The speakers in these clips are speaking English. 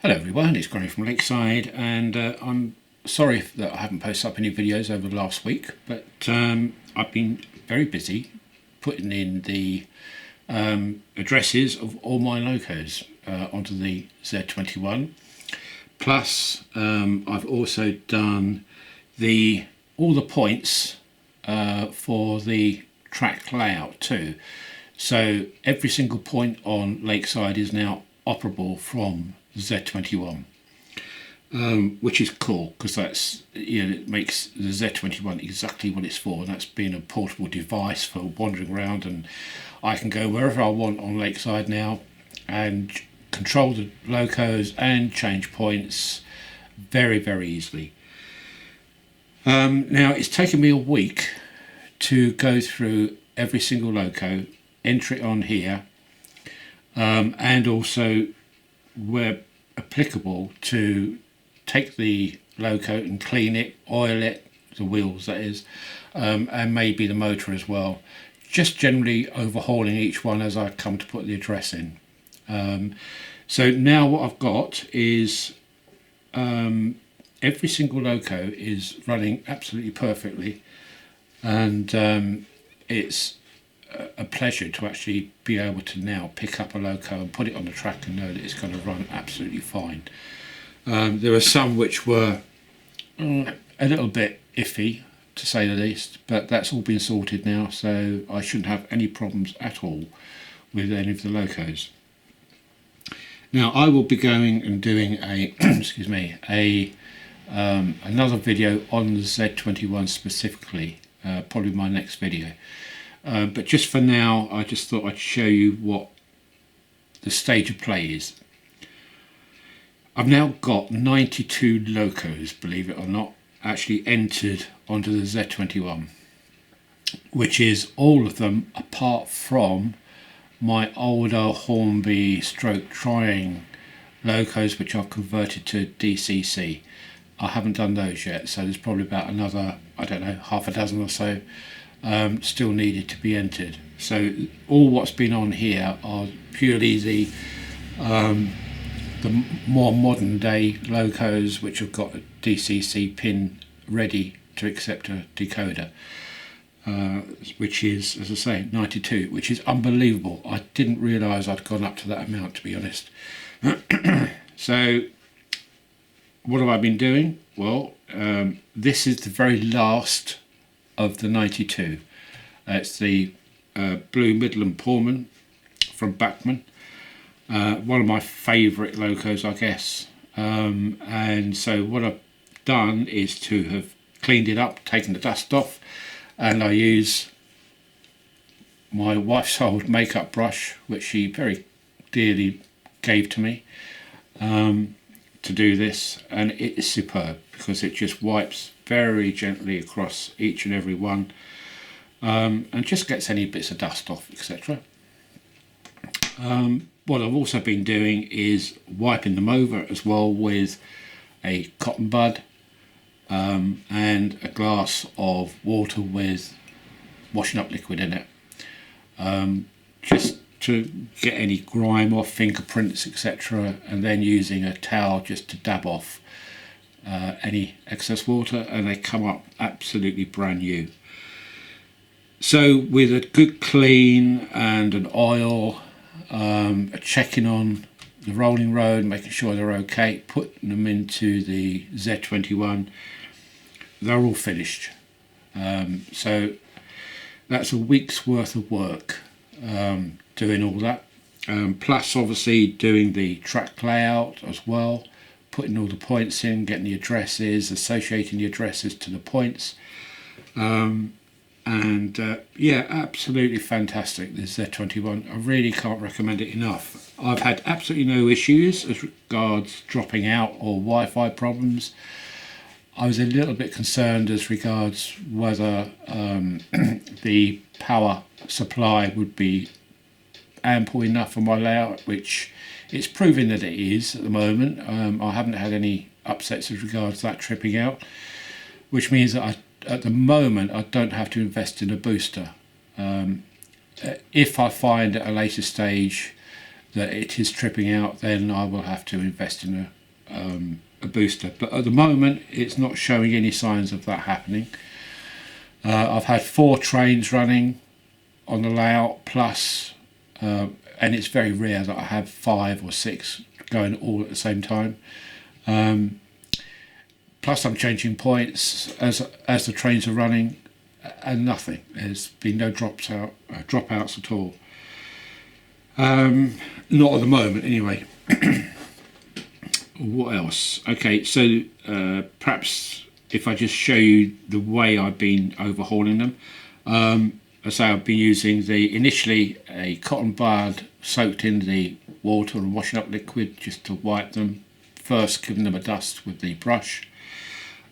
Hello everyone, it's Granny from Lakeside, and I'm sorry that I haven't posted up any videos over the last week, but I've been very busy putting in the addresses of all my locos onto the Z21. Plus I've also done all the points for the track layout too. So every single point on Lakeside is now operable from Z21, which is cool because that's, it makes the Z21 exactly what it's for, and that's being a portable device for wandering around, and I can go wherever I want on Lakeside now and control the locos and change points very easily. Now it's taken me a week to go through every single loco, enter it on here, and also where applicable to take the loco and clean it, oil it, the wheels that is, and maybe the motor as well, just generally overhauling each one as I come to put the address in. So now what I've got is every single loco is running absolutely perfectly, and it's a pleasure to actually be able to now pick up a loco and put it on the track and know that it's going to run absolutely fine. There are some which were a little bit iffy, to say the least, but that's all been sorted now, so I shouldn't have any problems at all with any of the locos. Now I will be going and doing a excuse me, another video on the Z21 specifically, probably my next video. But just for now, I just thought I'd show you what the stage of play is. I've now got 92 locos, believe it or not, actually entered onto the Z21, which is all of them apart from my older Hornby stroke trying locos, which I've converted to DCC. I haven't done those yet, so there's probably about another, I don't know, half a dozen or so still needed to be entered. So all what's been on here are purely the more modern day locos, which have got a DCC pin ready to accept a decoder, which is, as I say, 92, which is unbelievable. I didn't realise I'd gone up to that amount, to be honest. So what have I been doing? Well, this is the very last of the 92. It's the Blue Midland Pullman from Bachmann, one of my favourite locos, I guess. And so what I've done is to have cleaned it up, taken the dust off, and I use my wife's old makeup brush, which she very dearly gave to me, to do this, and it is superb because it just wipes very gently across each and every one, and just gets any bits of dust off, etc. What I've also been doing is wiping them over as well with a cotton bud and a glass of water with washing up liquid in it, just to get any grime off, fingerprints, etc., and then using a towel just to dab off any excess water, and they come up absolutely brand new. So with a good clean and an oil, a checking on the rolling road, making sure they're okay, putting them into the Z21, they're all finished. So that's a week's worth of work doing all that, plus obviously doing the track layout as well, putting all the points in, getting the addresses, associating the addresses to the points, and yeah, absolutely fantastic, this Z21. I really can't recommend it enough. I've had absolutely no issues as regards dropping out or Wi-Fi problems. I was a little bit concerned as regards whether the power supply would be ample enough for my layout, which it's proving that it is at the moment. I haven't had any upsets as regards that tripping out, which means that at the moment I don't have to invest in a booster. If I find at a later stage that it is tripping out, then I will have to invest in a booster. But at the moment, it's not showing any signs of that happening. I've had 4 trains running on the layout plus, and it's very rare that I have 5 or 6 going all at the same time. Plus I'm changing points as the trains are running, and nothing. There's been no dropouts at all. Not at the moment anyway. What else? Okay, so perhaps if I just show you the way I've been overhauling them. As I say, I've been using initially a cotton bud soaked in the water and washing up liquid just to wipe them. First giving them a dust with the brush,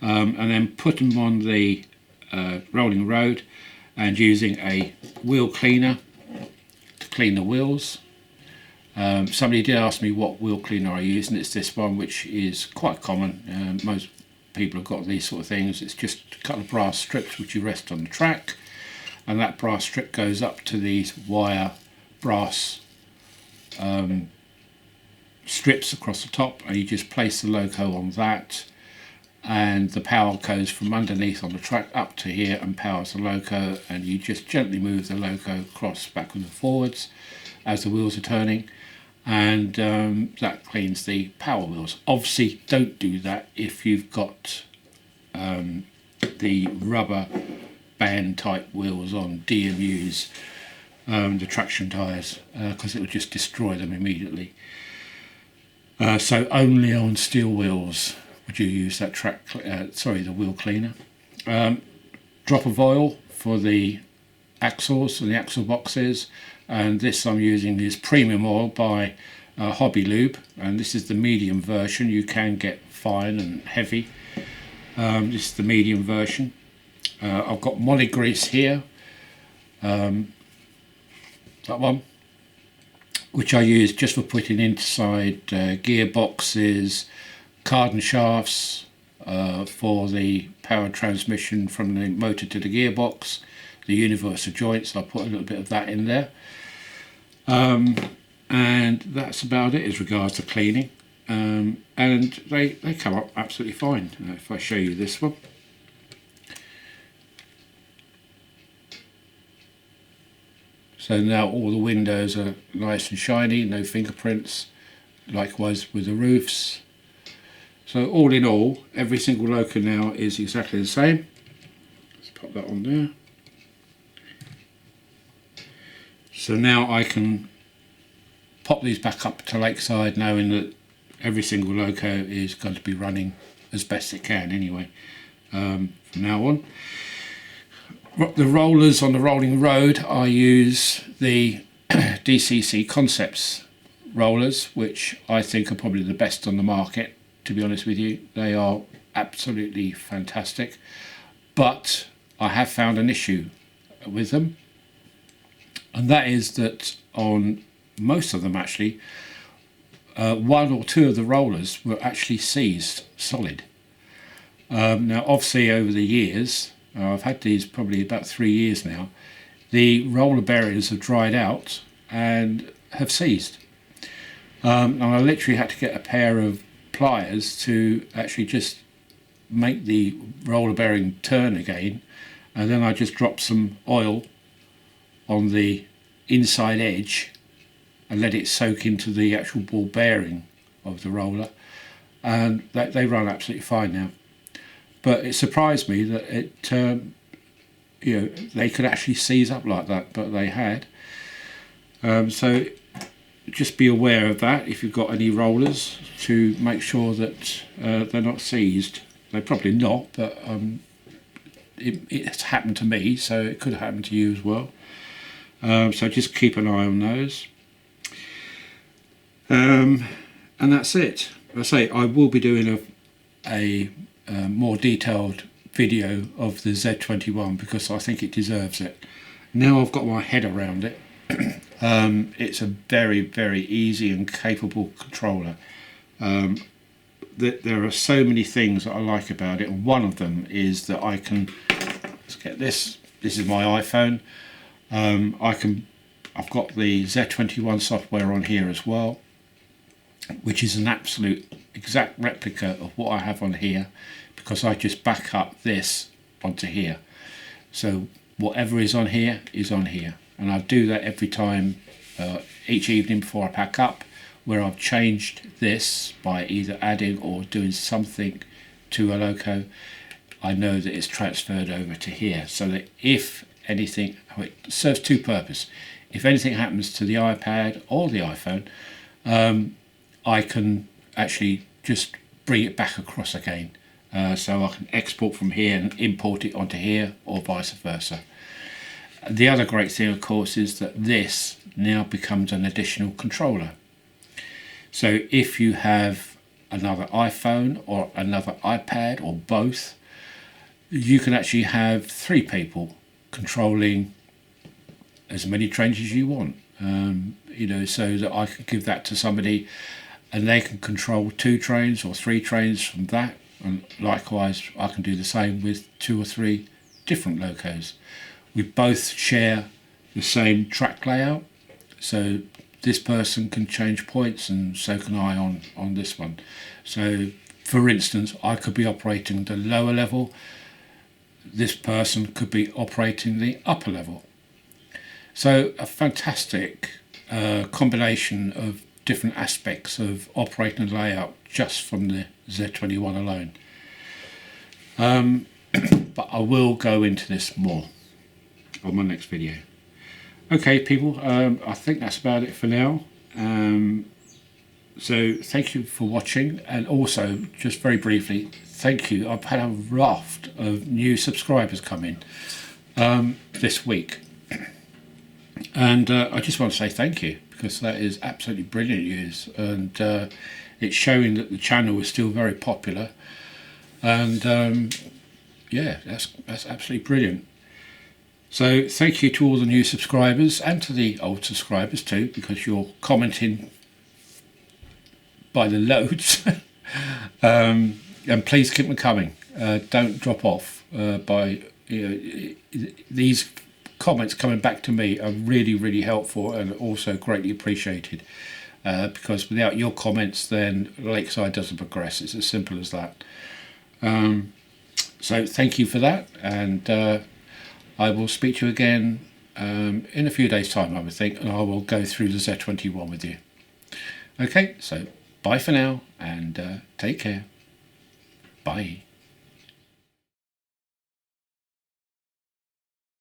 and then put them on the rolling road and using a wheel cleaner to clean the wheels. Somebody did ask me what wheel cleaner I use, and it's this one, which is quite common. Most people have got these sort of things. It's just a couple of brass strips which you rest on the track, and that brass strip goes up to these wire brass strips across the top, and you just place the loco on that, and the power goes from underneath on the track up to here and powers the loco, and you just gently move the loco across backwards and forwards as the wheels are turning, and that cleans the power wheels. Obviously don't do that if you've got the rubber band type wheels on DMUs, the traction tyres, because it will just destroy them immediately. So only on steel wheels would you use that the wheel cleaner. Drop of oil for the axles and the axle boxes, and this I'm using is premium oil by Hobby Lube, and this is the medium version. You can get fine and heavy. This is the medium version. I've got moly grease here, that one, which I use just for putting inside gearboxes, cardan shafts, for the power transmission from the motor to the gearbox, the universal joints. I put a little bit of that in there, and that's about it as regards to cleaning, and they come up absolutely fine. If I show you this one, so now all the windows are nice and shiny, no fingerprints, likewise with the roofs. So all in all, every single loco now is exactly the same. Let's pop that on there. So now I can pop these back up to Lakeside, knowing that every single loco is going to be running as best it can anyway, from now on. The rollers on the rolling road, I use the DCC Concepts rollers, which I think are probably the best on the market, to be honest with you. They are absolutely fantastic, but I have found an issue with them, and that is that on most of them actually, 1 or 2 of the rollers were actually seized solid. Now obviously over the years, I've had these probably about 3 years now, the roller bearings have dried out and have seized. And I literally had to get a pair of pliers to actually just make the roller bearing turn again, and then I just dropped some oil on the inside edge and let it soak into the actual ball bearing of the roller, and they run absolutely fine now. But it surprised me that they could actually seize up like that, but they had. So just be aware of that if you've got any rollers, to make sure that they're not seized. They're probably not, but it's happened to me, so it could happen to you as well. So just keep an eye on those. And that's it. I say I will be doing a more detailed video of the Z21 because I think it deserves it. Now I've got my head around it. It's a very, very easy and capable controller. There are so many things that I like about it, and one of them is that I can, let's get this is my iPhone, I can I've got the Z21 software on here as well, which is an absolute exact replica of what I have on here, because I just back up this onto here. So whatever is on here is on here, and I do that every time, each evening before I pack up, where I've changed this by either adding or doing something to a loco. I know that it's transferred over to here, so that if anything, it serves two purposes. If anything happens to the iPad or the iPhone, I can actually just bring it back across again. So I can export from here and import it onto here, or vice versa. The other great thing, of course, is that this now becomes an additional controller. So if you have another iPhone or another iPad or both, you can actually have 3 people controlling as many trains as you want. You know, so that I can give that to somebody and they can control 2 trains or 3 trains from that. And likewise, I can do the same with 2 or 3 different locos. We both share the same track layout, so this person can change points and so can I on this one. So for instance, I could be operating the lower level, this person could be operating the upper level. So a fantastic combination of different aspects of operating the layout just from the Z21 alone. But I will go into this more on my next video. Okay people, I think that's about it for now. So thank you for watching, and also just very briefly, thank you. I've had a raft of new subscribers come in this week, and I just want to say thank you, because that is absolutely brilliant news, and it's showing that the channel is still very popular, and yeah, that's absolutely brilliant. So thank you to all the new subscribers and to the old subscribers too, because you're commenting by the loads. And please keep them coming. Don't drop off. These comments coming back to me are really helpful and also greatly appreciated. Because without your comments, then Lakeside doesn't progress. It's as simple as that. So thank you for that, and I will speak to you again in a few days' time, I would think, and I will go through the Z21 with you. Okay, so bye for now, and take care. Bye.